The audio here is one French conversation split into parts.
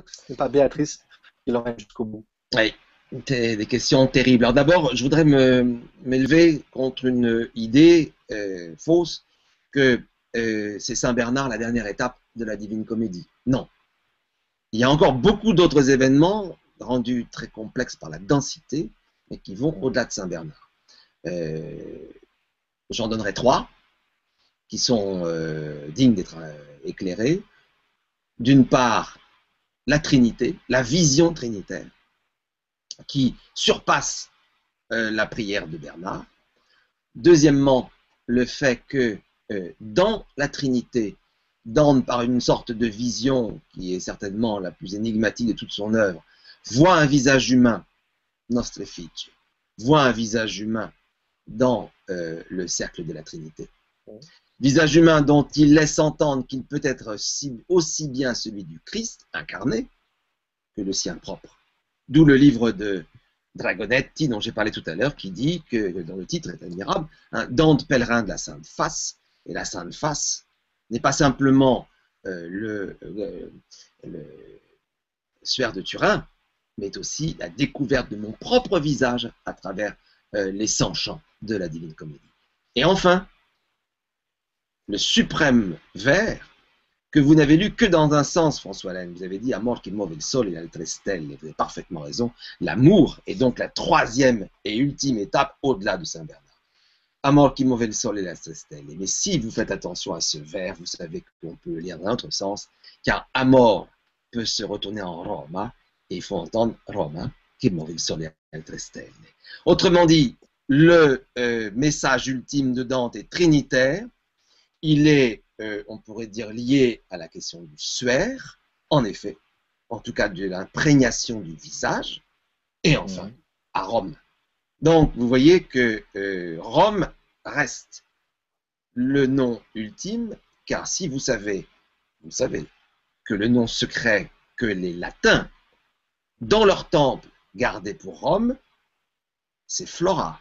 Ce n'est pas Béatrice qui l'emmène jusqu'au bout. Oui, des questions terribles. Alors d'abord, je voudrais m'élever contre une idée fausse que c'est Saint Bernard la dernière étape de la Divine Comédie. Non. Il y a encore beaucoup d'autres événements rendus très complexes par la densité, mais qui vont au-delà de Saint Bernard. J'en donnerai trois qui sont dignes d'être éclairés. D'une part, la Trinité, la vision trinitaire, qui surpasse la prière de Bernard. Deuxièmement, le fait que dans la Trinité, Dante, par une sorte de vision qui est certainement la plus énigmatique de toute son œuvre, voit un visage humain, Nostre Figli, voit un visage humain dans le cercle de la Trinité. Visage humain dont il laisse entendre qu'il peut être aussi bien celui du Christ incarné que le sien propre. D'où le livre de Dragonetti, dont j'ai parlé tout à l'heure, qui dit que, dont le titre est admirable, Dante pèlerin de la Sainte Face, et la Sainte Face n'est pas simplement le suaire de Turin, mais aussi la découverte de mon propre visage à travers les 100 chants de la Divine Comédie. Et enfin, le suprême vers que vous n'avez lu que dans un sens, François Laine. Vous avez dit Amor qui muove il sole e le tre stelle, et vous avez parfaitement raison. L'amour est donc la troisième et ultime étape au-delà de Saint Bernard. Amor qui muove il sole e le tre stelle. Mais si vous faites attention à ce vers, vous savez qu'on peut le lire dans un autre sens, car Amor peut se retourner en Roma, et il faut entendre Roma qui muove il sole e le tre stelle. Autrement dit, le message ultime de Dante est trinitaire. Il est, on pourrait dire, lié à la question du suaire, en effet, en tout cas de l'imprégnation du visage, et enfin, à Rome. Donc, vous voyez que Rome reste le nom ultime, car si vous savez que le nom secret que les Latins, dans leur temple, gardaient pour Rome, c'est Flora.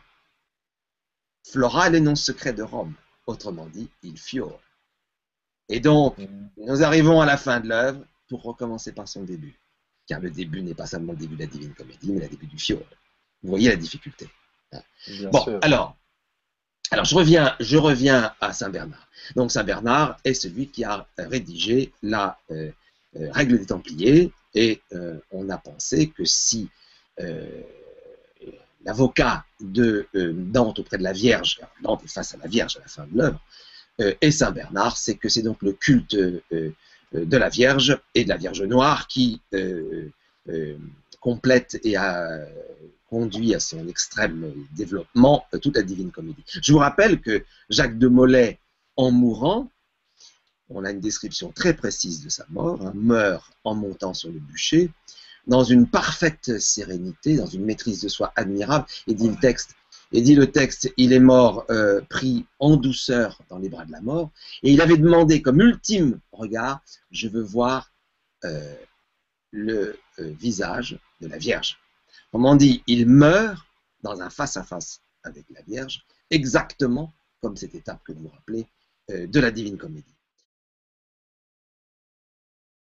Flora est le nom secret de Rome. Autrement dit, il fiore. Et donc, nous arrivons à la fin de l'œuvre pour recommencer par son début. Car le début n'est pas seulement le début de la Divine Comédie, mais le début du fiore. Vous voyez la difficulté. Bon, sûr. Alors je reviens à Saint Bernard. Donc, Saint Bernard est celui qui a rédigé la règle des Templiers, et on a pensé que si l'avocat de Dante auprès de la Vierge, car Dante est face à la Vierge à la fin de l'œuvre, et Saint Bernard, c'est que c'est donc le culte de la Vierge et de la Vierge Noire qui complète et a conduit à son extrême développement toute la Divine Comédie. Je vous rappelle que Jacques de Molay, en mourant, on a une description très précise de sa mort, meurt en montant sur le bûcher, dans une parfaite sérénité, dans une maîtrise de soi admirable, et dit le texte, il est mort pris en douceur dans les bras de la mort, et il avait demandé comme ultime regard, je veux voir le visage de la Vierge. Autrement dit, il meurt dans un face-à-face avec la Vierge, exactement comme cette étape que vous rappelez de la Divine Comédie.